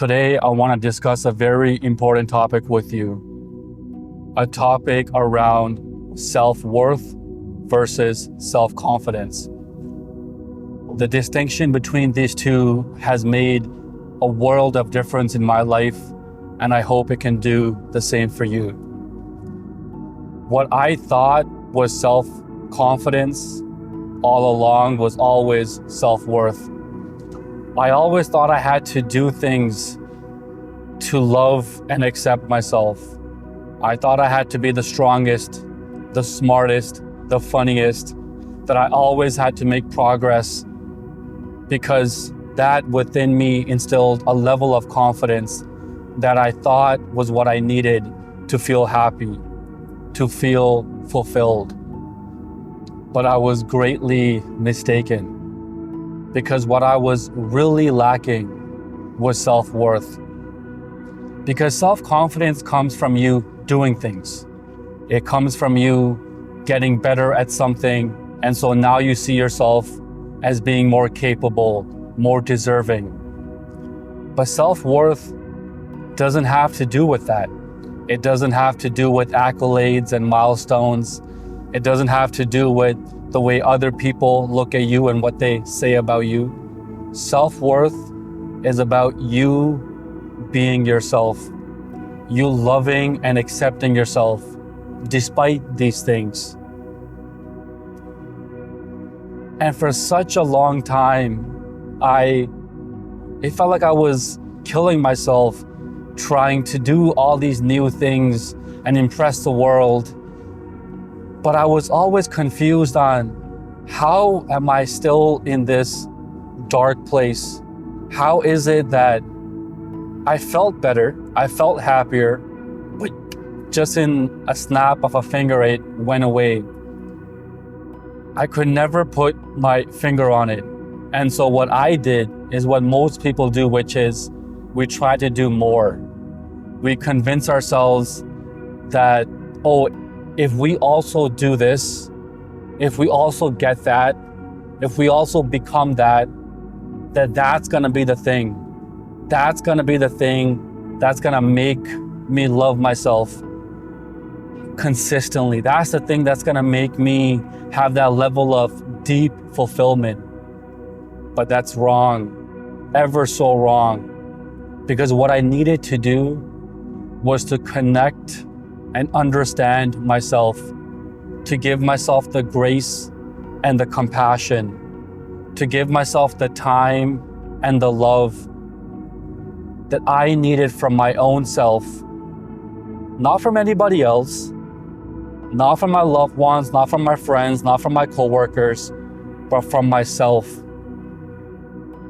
Today, I want to discuss a very important topic with you. A topic around self-worth versus self-confidence. The distinction between these two has made a world of difference in my life, and I hope it can do the same for you. What I thought was self-confidence all along was always self-worth. I always thought I had to do things to love and accept myself. I thought I had to be the strongest, the smartest, the funniest, that I always had to make progress because that within me instilled a level of confidence that I thought was what I needed to feel happy, to feel fulfilled. But I was greatly mistaken. Because what I was really lacking was self-worth. Because self-confidence comes from you doing things. It comes from you getting better at something, and so now you see yourself as being more capable, more deserving. But self-worth doesn't have to do with that. It doesn't have to do with accolades and milestones. It doesn't have to do with the way other people look at you and what they say about you. Self-worth is about you being yourself, you loving and accepting yourself despite these things. And for such a long time, it felt like I was killing myself trying to do all these new things and impress the world. But I was always confused on how am I still in this dark place? How is it that I felt better, I felt happier, but just in a snap of a finger, it went away. I could never put my finger on it. And so what I did is what most people do, which is we try to do more. We convince ourselves that, if we also do this, if we also get that, if we also become that, that's gonna be the thing. That's gonna be the thing that's gonna make me love myself consistently. That's the thing that's gonna make me have that level of deep fulfillment. But that's wrong, ever so wrong. Because what I needed to do was to connect and understand myself, to give myself the grace and the compassion, to give myself the time and the love that I needed from my own self, not from anybody else, not from my loved ones, not from my friends, not from my coworkers, but from myself.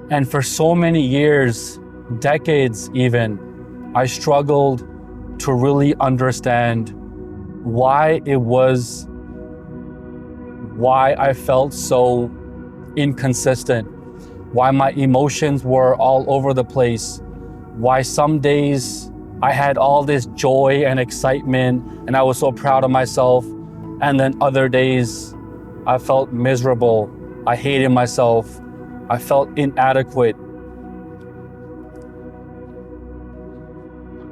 And for so many years, decades even, I struggled to really understand why I felt so inconsistent, why my emotions were all over the place, why some days I had all this joy and excitement and I was so proud of myself, and then other days I felt miserable, I hated myself, I felt inadequate.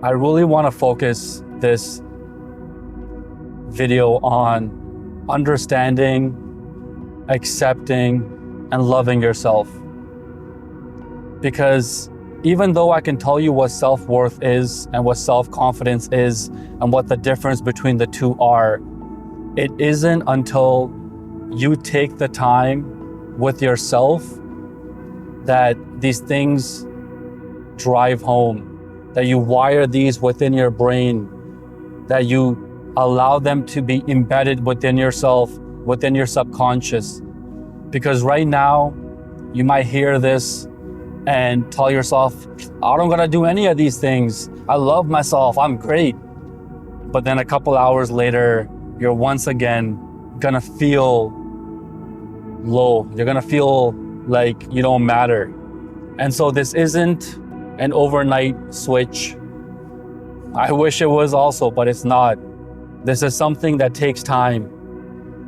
I really want to focus this video on understanding, accepting, and loving yourself. Because even though I can tell you what self-worth is and what self-confidence is and what the difference between the two are, it isn't until you take the time with yourself that these things drive home, that you wire these within your brain, that you allow them to be embedded within yourself, within your subconscious. Because right now, you might hear this and tell yourself, I don't gotta do any of these things. I love myself, I'm great. But then a couple hours later, you're once again gonna feel low. You're gonna feel like you don't matter. And so this isn't an overnight switch. I wish it was also, but it's not. This is something that takes time,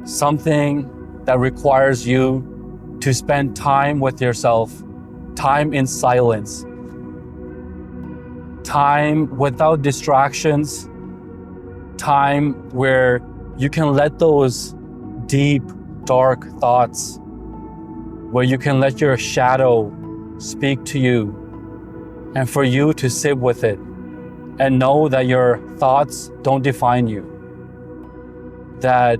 something that requires you to spend time with yourself, time in silence. time without distractions, time where you can let those deep, dark thoughts, where you can let your shadow speak to you, and for you to sit with it and know that your thoughts don't define you, that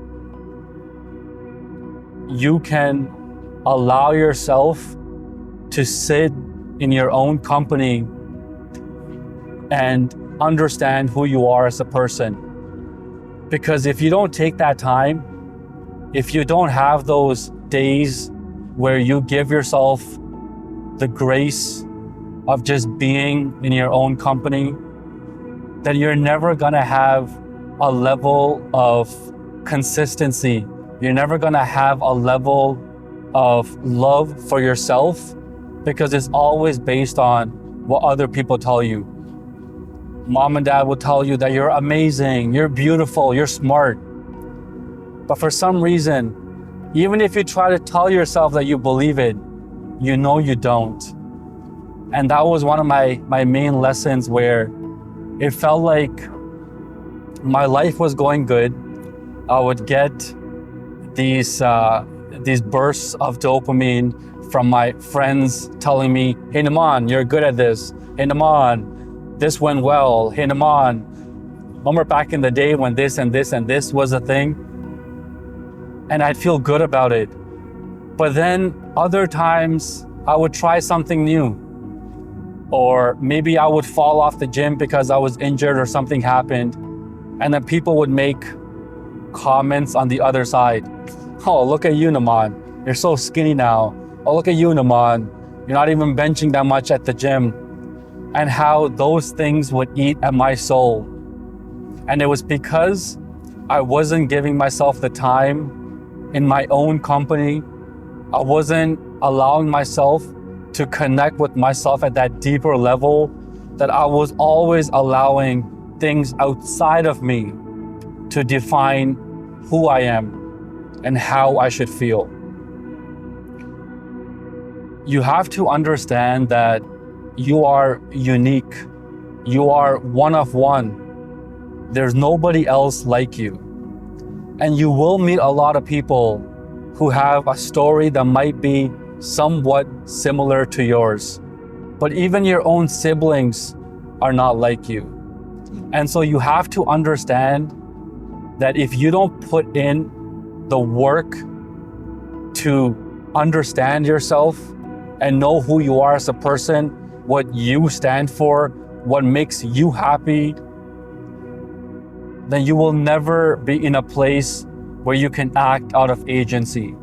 you can allow yourself to sit in your own company and understand who you are as a person. Because if you don't take that time, if you don't have those days where you give yourself the grace of just being in your own company, then you're never gonna have a level of consistency. You're never gonna have a level of love for yourself, because it's always based on what other people tell you. Mom and dad will tell you that you're amazing, you're beautiful, you're smart. But for some reason, even if you try to tell yourself that you believe it, you know you don't. And that was one of my main lessons, where it felt like my life was going good. I would get these bursts of dopamine from my friends telling me, hey Naman, you're good at this. Hey Naman, this went well. Hey Naman, remember back in the day when this and this and this was a thing? And I'd feel good about it. But then other times I would try something new. Or maybe I would fall off the gym because I was injured or something happened. And then people would make comments on the other side. Oh, look at you, Naman. You're so skinny now. Oh, look at you, Naman. You're not even benching that much at the gym. And how those things would eat at my soul. And it was because I wasn't giving myself the time in my own company. I wasn't allowing myself to connect with myself at that deeper level, that I was always allowing things outside of me to define who I am and how I should feel. You have to understand that you are unique. You are one of one. There's nobody else like you. And you will meet a lot of people who have a story that might be somewhat similar to yours. But even your own siblings are not like you. And so you have to understand that if you don't put in the work to understand yourself and know who you are as a person, what you stand for, what makes you happy, then you will never be in a place where you can act out of agency.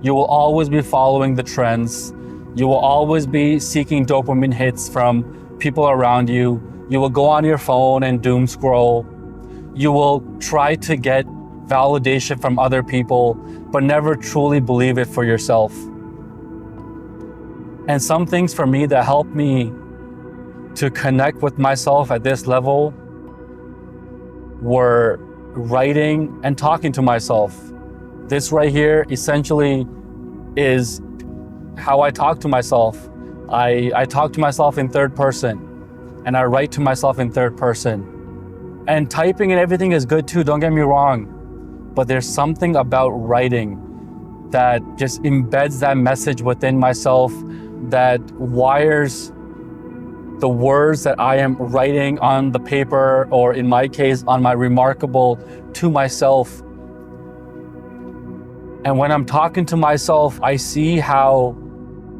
You will always be following the trends. You will always be seeking dopamine hits from people around you. You will go on your phone and doom scroll. You will try to get validation from other people, but never truly believe it for yourself. And some things for me that helped me to connect with myself at this level were writing and talking to myself. This right here essentially is how I talk to myself. I talk to myself in third person, and I write to myself in third person. And typing and everything is good too, don't get me wrong. But there's something about writing that just embeds that message within myself, that wires the words that I am writing on the paper, or in my case, on my Remarkable, to myself. And when I'm talking to myself, I see how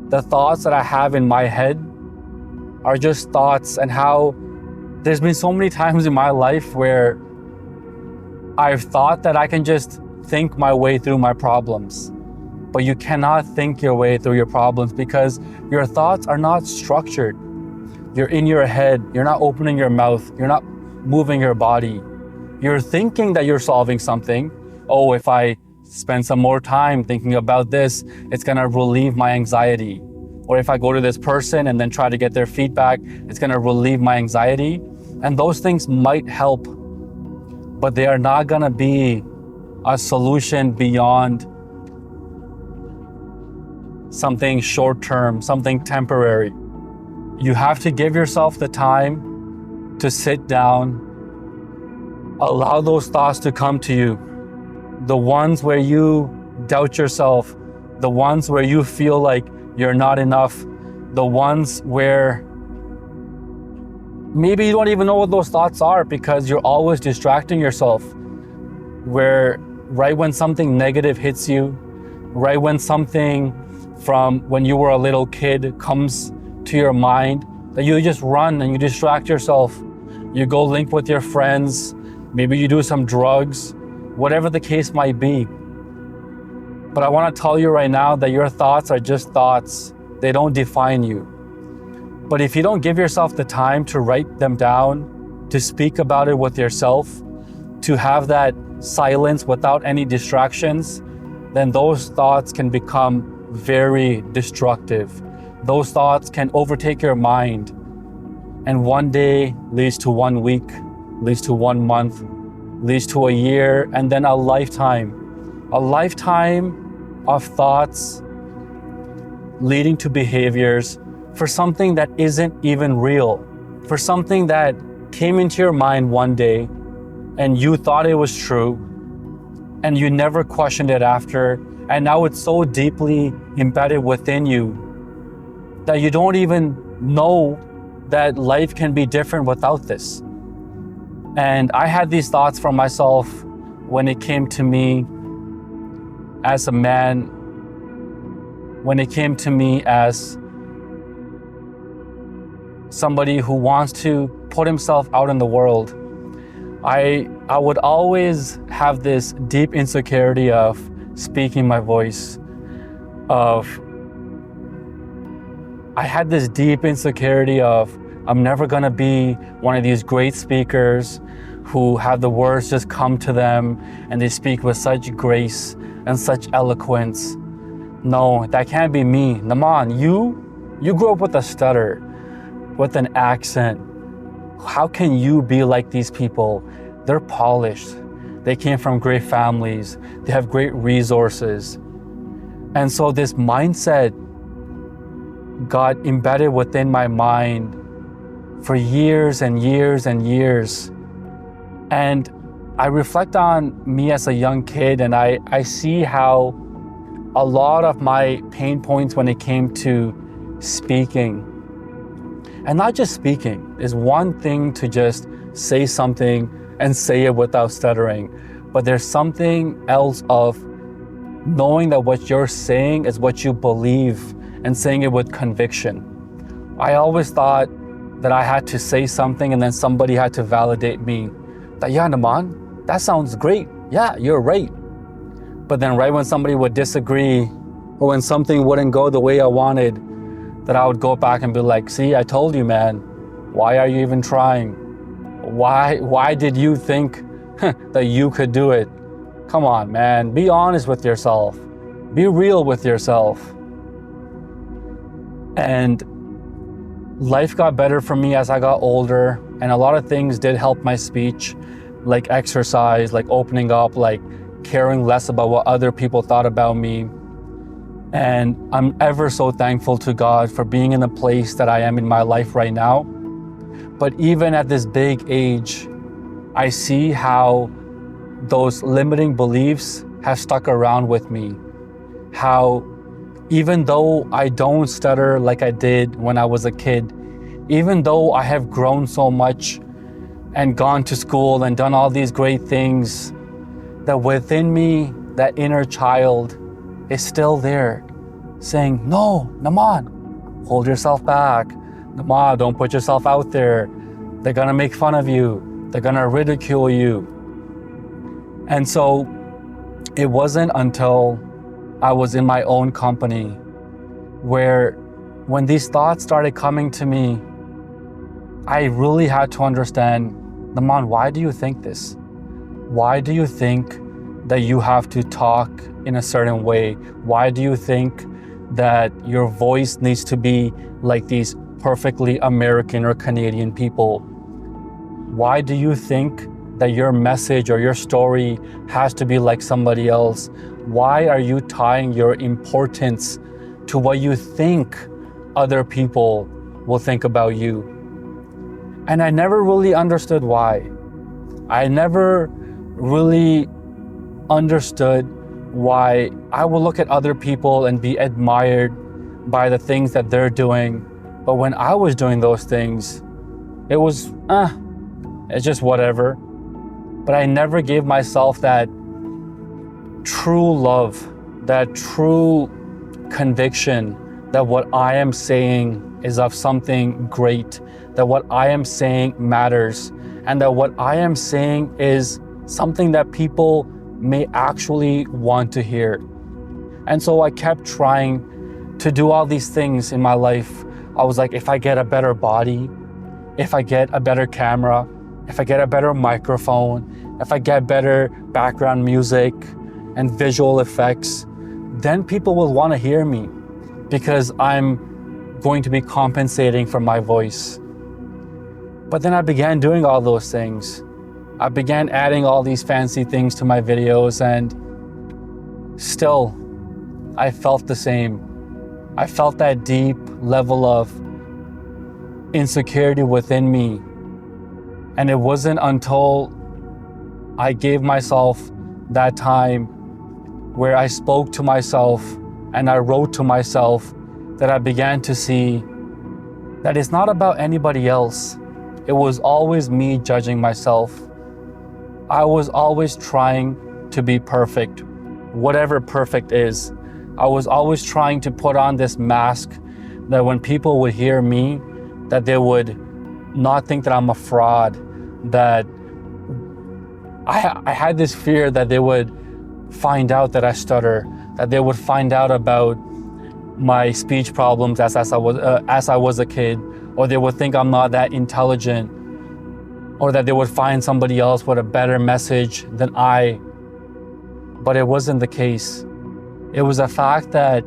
the thoughts that I have in my head are just thoughts, and how there's been so many times in my life where I've thought that I can just think my way through my problems. But you cannot think your way through your problems, because your thoughts are not structured. You're in your head, you're not opening your mouth, you're not moving your body. You're thinking that you're solving something. Oh, if I spend some more time thinking about this, it's gonna relieve my anxiety. Or if I go to this person and then try to get their feedback, it's gonna relieve my anxiety. And those things might help, but they are not gonna be a solution beyond something short-term, something temporary. You have to give yourself the time to sit down, allow those thoughts to come to you. The ones where you doubt yourself, the ones where you feel like you're not enough, the ones where maybe you don't even know what those thoughts are because you're always distracting yourself. Where right when something negative hits you, right when something from when you were a little kid comes to your mind, that you just run and you distract yourself. You go link with your friends, maybe you do some drugs, whatever the case might be. But I want to tell you right now that your thoughts are just thoughts. They don't define you. But if you don't give yourself the time to write them down, to speak about it with yourself, to have that silence without any distractions, then those thoughts can become very destructive. Those thoughts can overtake your mind, and one day leads to 1 week, leads to 1 month, leads to a year, and then a lifetime. A lifetime of thoughts leading to behaviors for something that isn't even real, for something that came into your mind one day and you thought it was true and you never questioned it after, and now it's so deeply embedded within you that you don't even know that life can be different without this. And I had these thoughts for myself when it came to me as a man, when it came to me as somebody who wants to put himself out in the world. I would always have this deep insecurity of speaking my voice, I had this deep insecurity of I'm never gonna be one of these great speakers who have the words just come to them and they speak with such grace and such eloquence. No, that can't be me. Naman, you grew up with a stutter, with an accent. How can you be like these people? They're polished. They came from great families. They have great resources. And so this mindset got embedded within my mind for years and years and years. And I reflect on me as a young kid, and I see how a lot of my pain points when it came to speaking, and not just speaking, is one thing to just say something and say it without stuttering, but there's something else of knowing that what you're saying is what you believe and saying it with conviction. I always thought that I had to say something and then somebody had to validate me. That, yeah, Naman, that sounds great. Yeah, you're right. But then right when somebody would disagree or when something wouldn't go the way I wanted, that I would go back and be like, see, I told you, man, why are you even trying? Why did you think that you could do it? Come on, man, be honest with yourself. Be real with yourself. And life got better for me as I got older, and a lot of things did help my speech, like exercise, like opening up, like caring less about what other people thought about me. And I'm ever so thankful to God for being in the place that I am in my life right now. But even at this big age, I see how those limiting beliefs have stuck around with me. How even though I don't stutter like I did when I was a kid, even though I have grown so much and gone to school and done all these great things, that within me, that inner child is still there saying, no, Naman, hold yourself back. Naman, don't put yourself out there. They're gonna make fun of you. They're gonna ridicule you. And so it wasn't until I was in my own company where when these thoughts started coming to me, I really had to understand, Naman, why do you think this? Why do you think that you have to talk in a certain way? Why do you think that your voice needs to be like these perfectly American or Canadian people? Why do you think that your message or your story has to be like somebody else? Why are you tying your importance to what you think other people will think about you? And I never really understood why. I never really understood why I would look at other people and be admired by the things that they're doing. But when I was doing those things, it was, it's just whatever. But I never gave myself that true love, that true conviction that what I am saying is of something great, that what I am saying matters, and that what I am saying is something that people may actually want to hear. And so I kept trying to do all these things in my life. I was like, if I get a better body, if I get a better camera, if I get a better microphone, if I get better background music and visual effects, then people will want to hear me because I'm going to be compensating for my voice. But then I began doing all those things. I began adding all these fancy things to my videos, and still, I felt the same. I felt that deep level of insecurity within me. And it wasn't until I gave myself that time where I spoke to myself and I wrote to myself that I began to see that it's not about anybody else. It was always me judging myself. I was always trying to be perfect, whatever perfect is. I was always trying to put on this mask that when people would hear me, that they would not think that I'm a fraud, that I had this fear that they would find out that I stutter, that they would find out about my speech problems as I was a kid, or they would think I'm not that intelligent, or that they would find somebody else with a better message than I. But it wasn't the case. It was a fact that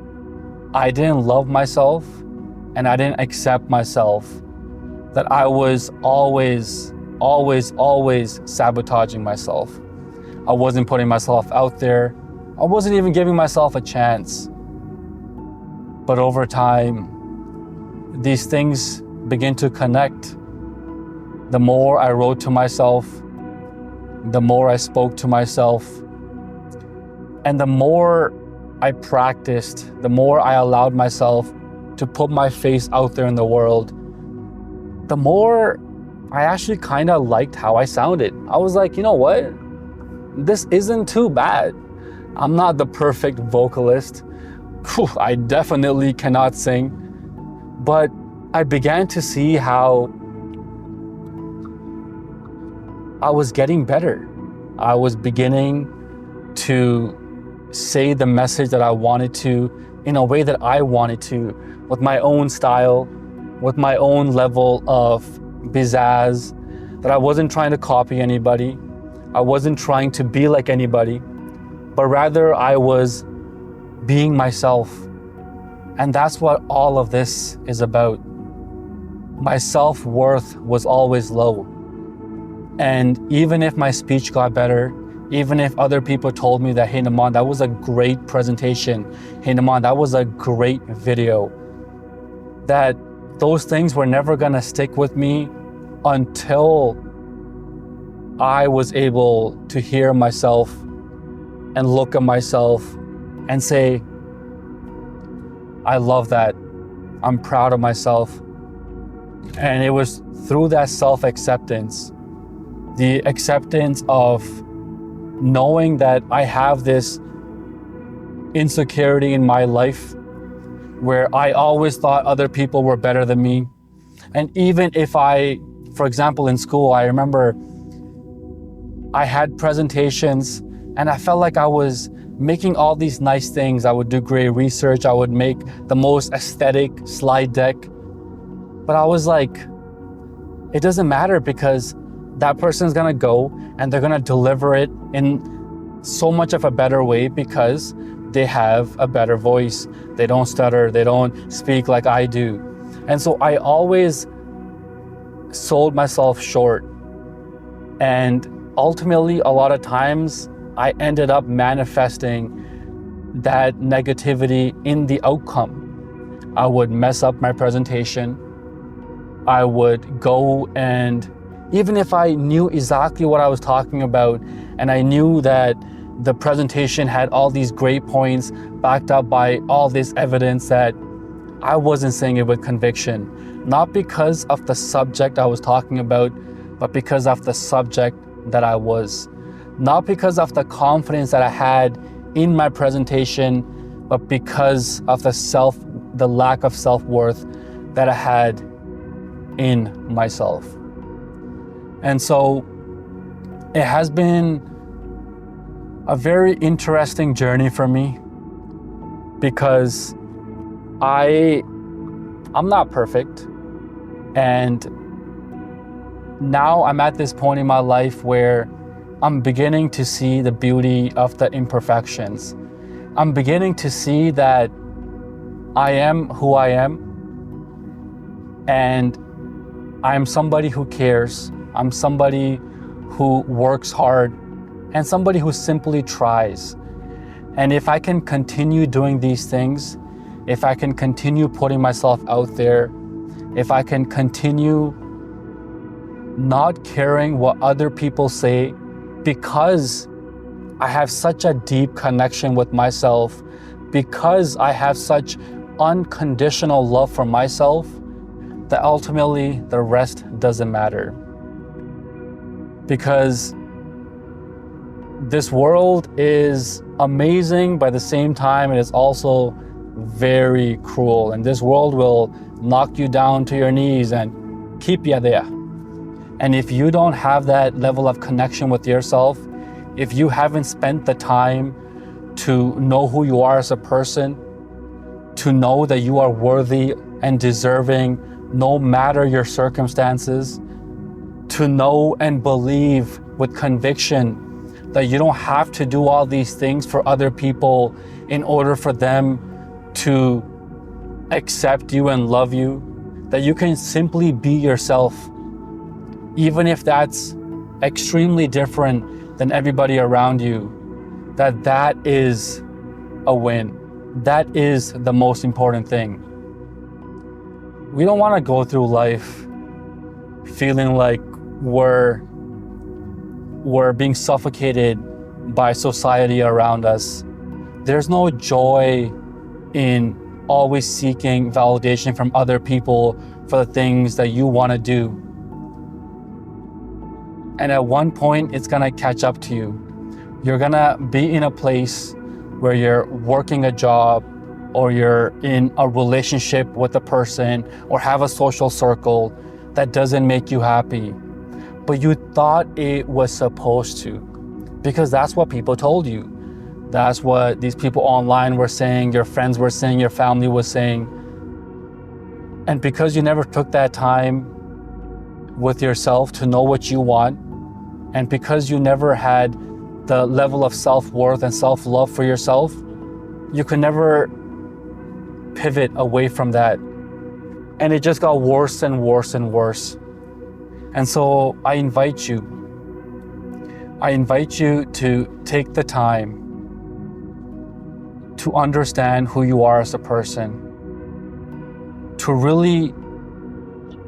I didn't love myself and I didn't accept myself, that I was always sabotaging myself. I wasn't putting myself out there. I wasn't even giving myself a chance. But over time, these things begin to connect. The more I wrote to myself, the more I spoke to myself, and the more I practiced, the more I allowed myself to put my face out there in the world, the more I actually kind of liked how I sounded. I was like, you know what? This isn't too bad. I'm not the perfect vocalist. I definitely cannot sing. But I began to see how I was getting better. I was beginning to say the message that I wanted to in a way that I wanted to, with my own style, with my own level of pizzazz, that I wasn't trying to copy anybody. I wasn't trying to be like anybody, but rather I was being myself. And that's what all of this is about. My self-worth was always low. And even if my speech got better, even if other people told me that, hey Naman, that was a great presentation, hey Naman, that was a great video, that those things were never gonna stick with me until I was able to hear myself and look at myself and say, I love that, I'm proud of myself. And it was through that self-acceptance, the acceptance of knowing that I have this insecurity in my life where I always thought other people were better than me. And even if for example, in school, I remember I had presentations and I felt like I was making all these nice things. I would do great research. I would make the most aesthetic slide deck. But I was like, it doesn't matter because that person's gonna go and they're gonna deliver it in so much of a better way because they have a better voice. They don't stutter, they don't speak like I do. And so I always sold myself short. And ultimately, a lot of times, I ended up manifesting that negativity in the outcome. I would mess up my presentation. I would go, and even if I knew exactly what I was talking about and I knew that the presentation had all these great points backed up by all this evidence, that I wasn't saying it with conviction, not because of the subject I was talking about, but because of the subject that I was. Not because of the confidence that I had in my presentation, but because of the lack of self-worth that I had in myself. And so it has been a very interesting journey for me, because I'm not perfect, and now I'm at this point in my life where I'm beginning to see the beauty of the imperfections. I'm beginning to see that I am who I am, and I'm somebody who cares. I'm somebody who works hard, and somebody who simply tries. And if I can continue doing these things, if I can continue putting myself out there, if I can continue not caring what other people say, because I have such a deep connection with myself, because I have such unconditional love for myself, that ultimately the rest doesn't matter. Because this world is amazing, but at the same time it is also very cruel, and this world will knock you down to your knees and keep you there. And if you don't have that level of connection with yourself, if you haven't spent the time to know who you are as a person, to know that you are worthy and deserving no matter your circumstances, to know and believe with conviction that you don't have to do all these things for other people in order for them to accept you and love you, that you can simply be yourself, even if that's extremely different than everybody around you, that is a win. That is the most important thing. We don't want to go through life feeling like we're being suffocated by society around us. There's no joy in always seeking validation from other people for the things that you want to do. And at one point, it's gonna catch up to you. You're gonna be in a place where you're working a job, or you're in a relationship with a person, or have a social circle that doesn't make you happy. But you thought it was supposed to, because that's what people told you. That's what these people online were saying, your friends were saying, your family was saying. And because you never took that time with yourself to know what you want, and because you never had the level of self-worth and self-love for yourself, you could never pivot away from that. And it just got worse and worse and worse. And so I invite you to take the time to understand who you are as a person, to really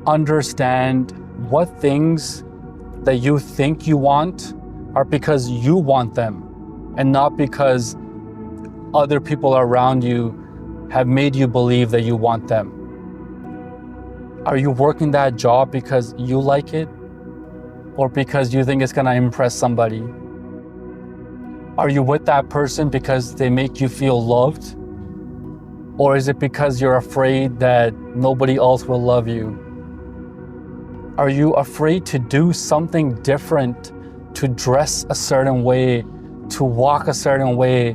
understand what things that you think you want are because you want them, and not because other people around you have made you believe that you want them. Are you working that job because you like it, or because you think it's gonna impress somebody? Are you with that person because they make you feel loved? Or is it because you're afraid that nobody else will love you? Are you afraid to do something different, to dress a certain way, to walk a certain way,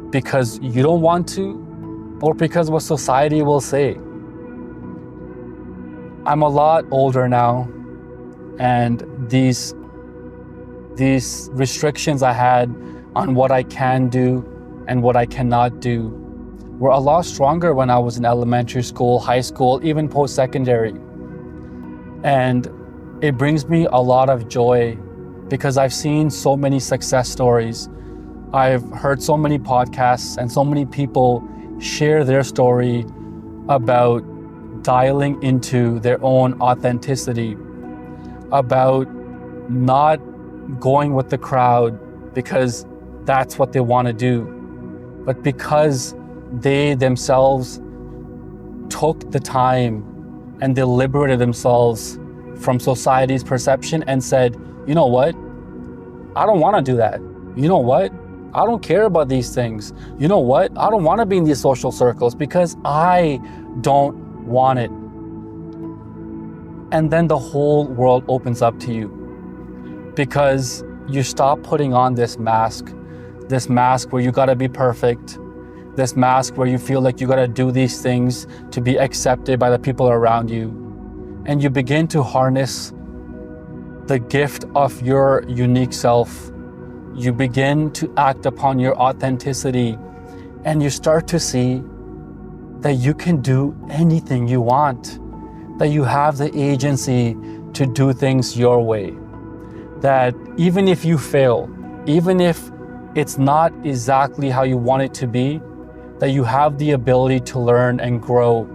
because you don't want to, or because what society will say? I'm a lot older now, and these restrictions I had on what I can do and what I cannot do were a lot stronger when I was in elementary school, high school, even post-secondary. And it brings me a lot of joy, because I've seen so many success stories. I've heard so many podcasts and so many people share their story about dialing into their own authenticity, about not going with the crowd because that's what they want to do, but because they themselves took the time and they liberated themselves from society's perception and said, you know what? I don't want to do that. You know what? I don't care about these things. You know what? I don't want to be in these social circles because I don't want it. And then the whole world opens up to you because you stop putting on this mask where you gotta be perfect, this mask where you feel like you gotta do these things to be accepted by the people around you. And you begin to harness the gift of your unique self. You begin to act upon your authenticity, and you start to see that you can do anything you want, that you have the agency to do things your way, that even if you fail, even if it's not exactly how you want it to be, that you have the ability to learn and grow,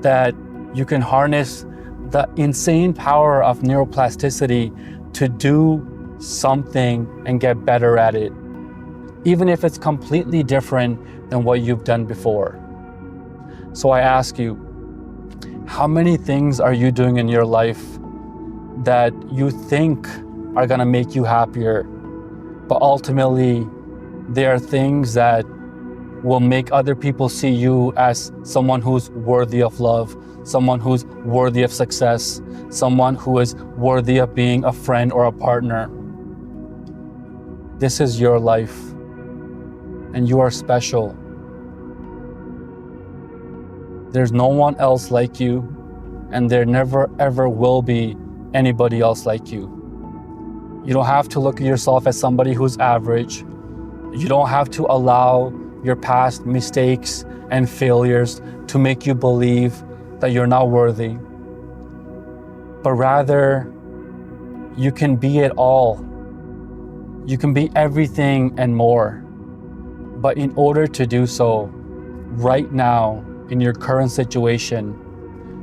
that you can harness the insane power of neuroplasticity to do something and get better at it, even if it's completely different than what you've done before. So I ask you, how many things are you doing in your life that you think are gonna make you happier, but ultimately they are things that will make other people see you as someone who's worthy of love, someone who's worthy of success, someone who is worthy of being a friend or a partner? This is your life, and you are special. There's no one else like you, and there never ever will be anybody else like you. You don't have to look at yourself as somebody who's average. You don't have to allow your past mistakes and failures to make you believe that you're not worthy. But rather, you can be it all. You can be everything and more. But in order to do so, right now, in your current situation,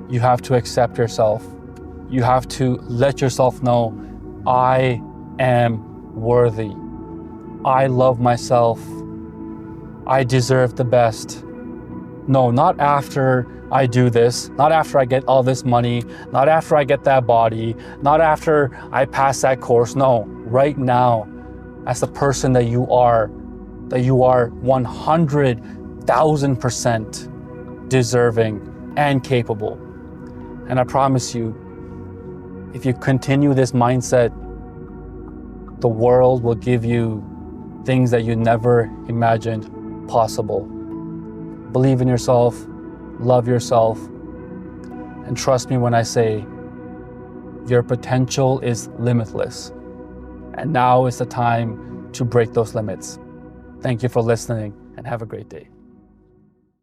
you have to accept yourself. You have to let yourself know, I am worthy. I love myself. I deserve the best. No, not after I do this, not after I get all this money, not after I get that body, not after I pass that course. No, right now, as the person that you are 100,000% deserving and capable. And I promise you, if you continue this mindset, the world will give you things that you never imagined possible. Believe in yourself, love yourself, and trust me when I say your potential is limitless. And now is the time to break those limits. Thank you for listening, and have a great day.